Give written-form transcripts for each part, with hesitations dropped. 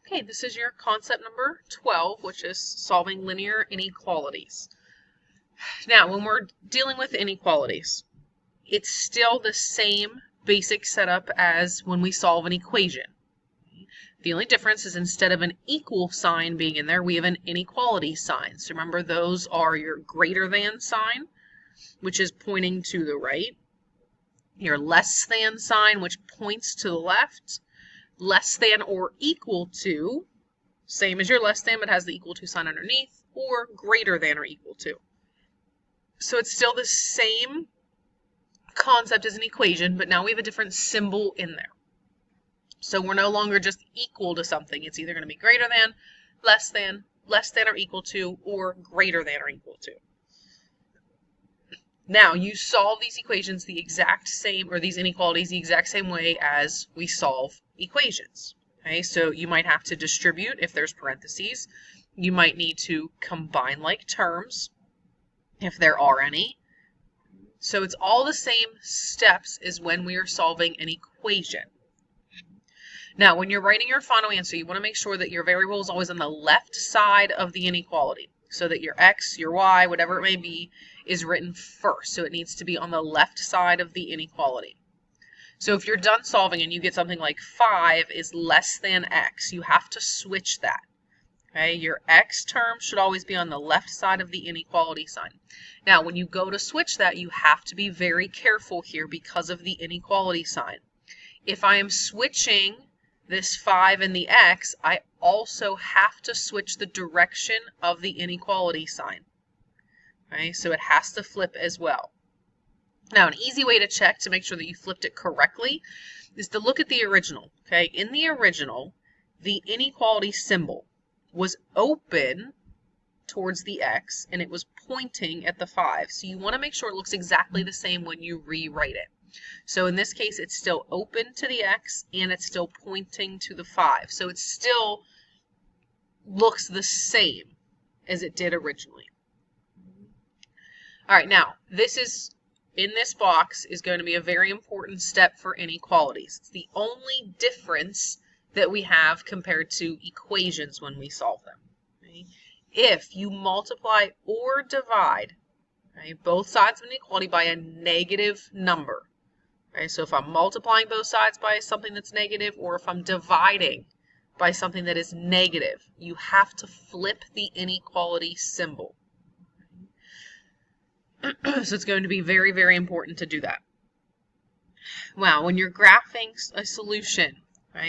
Okay, this is your concept number 12, which is solving linear inequalities. Now, when we're dealing with inequalities, it's still the same basic setup as when we solve an equation. The only difference is instead of an equal sign being in there, we have an inequality sign. So remember, those are your greater than sign, which is pointing to the right, your less than sign, which points to the left, less than or equal to, same as your less than, but has the equal to sign underneath, or greater than or equal to. So it's still the same concept as an equation, but now we have a different symbol in there. So we're no longer just equal to something. It's either going to be greater than or equal to, or greater than or equal to. Now, you solve these equations the exact same, or these inequalities the exact same way as we solve equations. Okay, so you might have to distribute if there's parentheses. You might need to combine like terms if there are any. So it's all the same steps as when we are solving an equation. Now, when you're writing your final answer, you want to make sure that your variable is always on the left side of the inequality, so that your x, your y, whatever it may be, is written first. So it needs to be on the left side of the inequality. So if you're done solving and you get something like 5 is less than x, you have to switch that. Okay, your x term should always be on the left side of the inequality sign. Now, when you go to switch that, you have to be very careful here because of the inequality sign. If I am switching this 5 and the x, I also have to switch the direction of the inequality sign. Okay, so it has to flip as well. Now, an easy way to check to make sure that you flipped it correctly is to look at the original. Okay, in the original, the inequality symbol was open towards the x and it was pointing at the 5. So you want to make sure it looks exactly the same when you rewrite it. So in this case, it's still open to the x and it's still pointing to the 5. So it still looks the same as it did originally. All right, now this is in this box is going to be a very important step for inequalities. It's the only difference that we have compared to equations when we solve them. Okay? If you multiply or divide both sides of an inequality by a negative number, so if I'm multiplying both sides by something that's negative, or if I'm dividing by something that is negative, you have to flip the inequality symbol. So it's going to be very, very important to do that. Wow, when you're graphing a solution,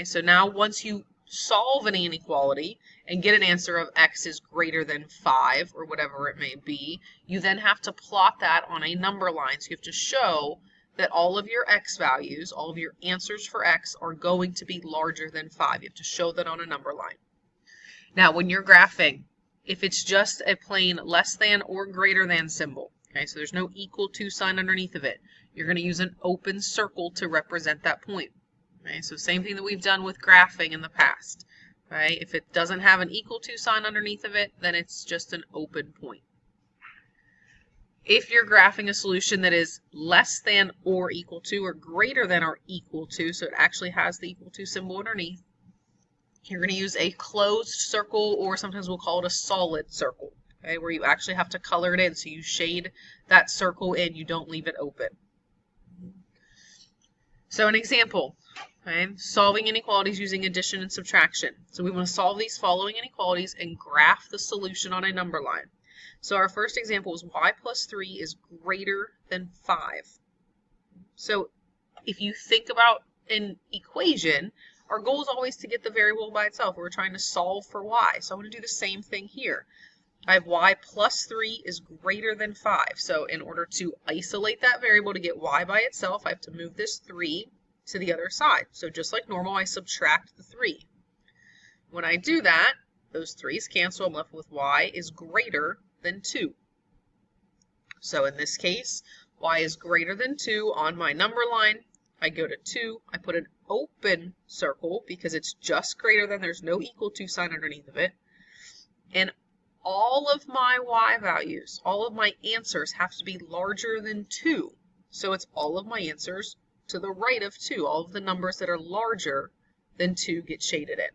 so now once you solve an inequality and get an answer of x is greater than 5, or whatever it may be, you then have to plot that on a number line. So you have to show that all of your x values, all of your answers for x are going to be larger than 5. You have to show that on a number line. Now, when you're graphing, if it's just a plain less than or greater than symbol, so there's no equal to sign underneath of it, you're going to use an open circle to represent that point. So same thing that we've done with graphing in the past. If it doesn't have an equal to sign underneath of it, then it's just an open point. If you're graphing a solution that is less than or equal to, or greater than or equal to, so it actually has the equal to symbol underneath, you're going to use a closed circle, or sometimes we'll call it a solid circle, where you actually have to color it in. So you shade that circle in, you don't leave it open. So an example, solving inequalities using addition and subtraction. So we want to solve these following inequalities and graph the solution on a number line. So our first example is y plus 3 is greater than 5. So if you think about an equation, our goal is always to get the variable by itself. We're trying to solve for y. So I'm going to do the same thing here. I have y plus 3 is greater than 5. So in order to isolate that variable to get y by itself, I have to move this 3 to the other side. So just like normal, I subtract the 3. When I do that, those 3's cancel. I'm left with y is greater than 2. So in this case, y is greater than 2 on my number line. I go to 2. I put an open circle because it's just greater than. There's no equal to sign underneath of it. And all of my y values, all of my answers have to be larger than 2. So it's all of my answers to the right of 2. All of the numbers that are larger than 2 get shaded in.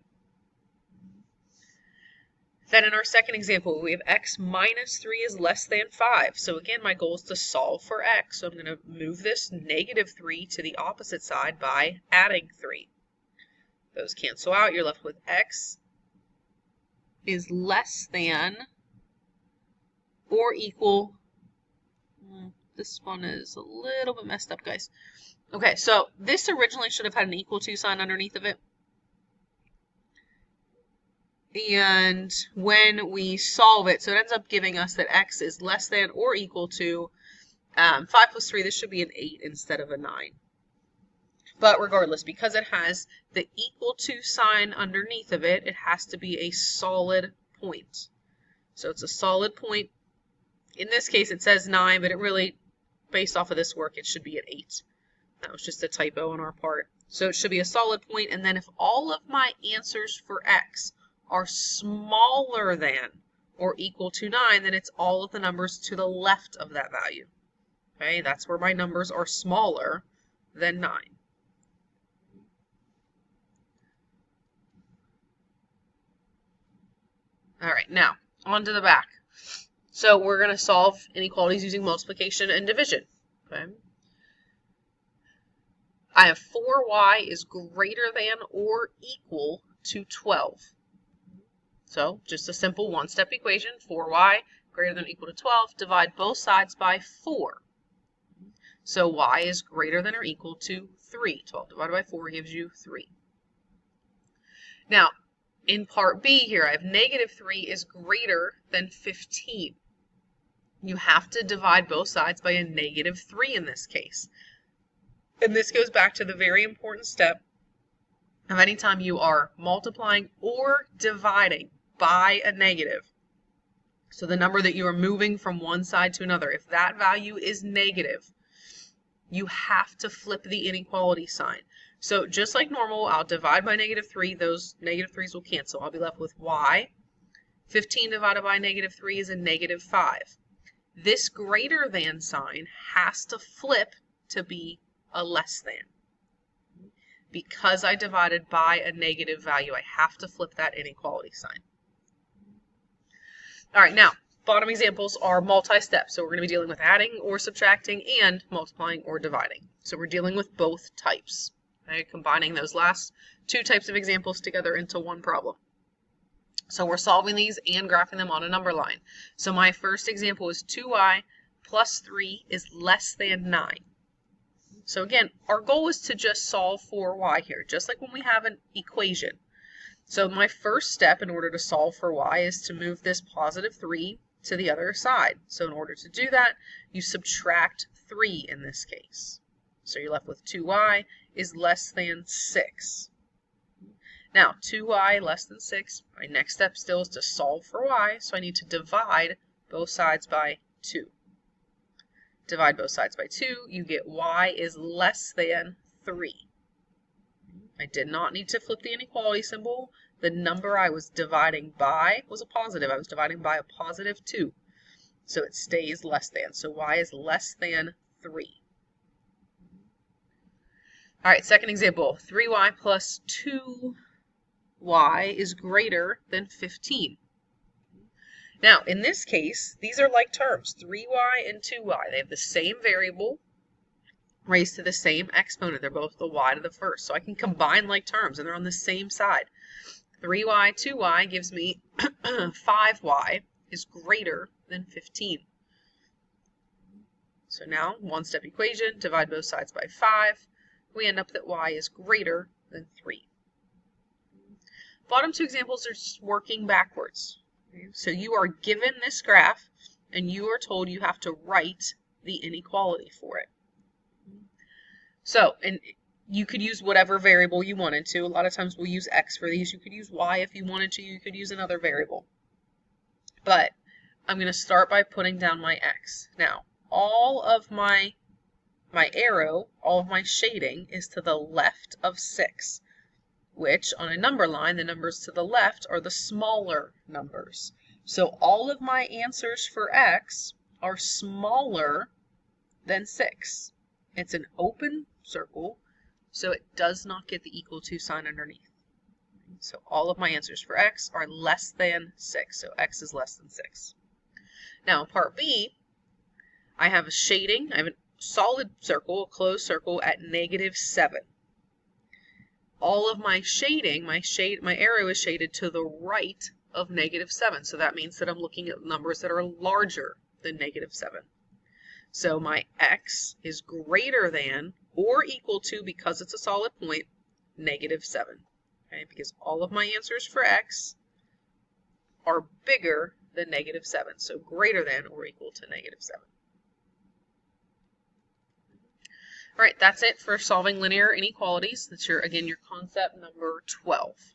Then in our second example, we have x minus 3 is less than 5. So again, my goal is to solve for x. So I'm going to move this negative 3 to the opposite side by adding 3. Those cancel out. You're left with x is less than or equal. This one is a little bit messed up, guys. Okay, so this originally should have had an equal to sign underneath of it. And when we solve it, so it ends up giving us that x is less than or equal to 5 plus 3. This should be an 8 instead of a 9. But regardless, because it has the equal to sign underneath of it, it has to be a solid point. So it's a solid point. In this case, it says 9, but it really, based off of this work, it should be an 8. That was just a typo on our part. So it should be a solid point. And then if all of my answers for x are smaller than or equal to 9, then it's all of the numbers to the left of that value. Okay, that's where my numbers are smaller than 9. All right, now on to the back. So we're going to solve inequalities using multiplication and division. Okay. I have 4y is greater than or equal to 12. So just a simple one-step equation, 4y greater than or equal to 12, divide both sides by 4. So y is greater than or equal to 3. 12 divided by 4 gives you 3. Now, in part B here, I have negative 3 is greater than 15. You have to divide both sides by a negative 3 in this case. And this goes back to the very important step of any time you are multiplying or dividing by a negative. So the number that you are moving from one side to another, if that value is negative, you have to flip the inequality sign. So just like normal, I'll divide by negative 3. Those negative 3's will cancel. I'll be left with y. 15 divided by negative 3 is a negative 5. This greater than sign has to flip to be a less than. Because I divided by a negative value, I have to flip that inequality sign. All right, now, bottom examples are multi-step. So we're going to be dealing with adding or subtracting and multiplying or dividing. So we're dealing with both types. Okay, combining those last two types of examples together into one problem. So we're solving these and graphing them on a number line. So my first example is 2y plus 3 is less than 9. So again, our goal is to just solve for y here, just like when we have an equation. So my first step in order to solve for y is to move this positive 3 to the other side. So in order to do that, you subtract 3 in this case. So you're left with 2y is less than 6. Now, 2y less than 6, my next step still is to solve for y, so I need to divide both sides by 2. Divide both sides by 2, you get y is less than 3. I did not need to flip the inequality symbol. The number I was dividing by was a positive. I was dividing by a positive 2. So it stays less than. So y is less than 3. All right, second example. 3y plus 2y is greater than 15. Now, in this case, these are like terms, 3y and 2y. They have the same variable raised to the same exponent. They're both the y to the first. So I can combine like terms, and they're on the same side. 3y, 2y gives me 5y is greater than 15. So now, one-step equation, divide both sides by 5. We end up that y is greater than 3. Bottom two examples are just working backwards. Okay? So you are given this graph, and you are told you have to write the inequality for it. So, and you could use whatever variable you wanted to. A lot of times we'll use x for these. You could use y if you wanted to. You could use another variable. But I'm going to start by putting down my x. Now, all of my arrow, all of my shading is to the left of 6, which on a number line, the numbers to the left are the smaller numbers. So all of my answers for x are smaller than 6. It's an open circle, so it does not get the equal to sign underneath. So all of my answers for x are less than 6. So x is less than 6. Now, part B, I have a shading. I have a solid circle, a closed circle at -7. All of my shading, my arrow is shaded to the right of -7. So that means that I'm looking at numbers that are larger than -7. So my x is greater than or equal to, because it's a solid point, -7. Okay, because all of my answers for x are bigger than -7. So greater than or equal to -7. All right, that's it for solving linear inequalities. That's again, your concept number 12.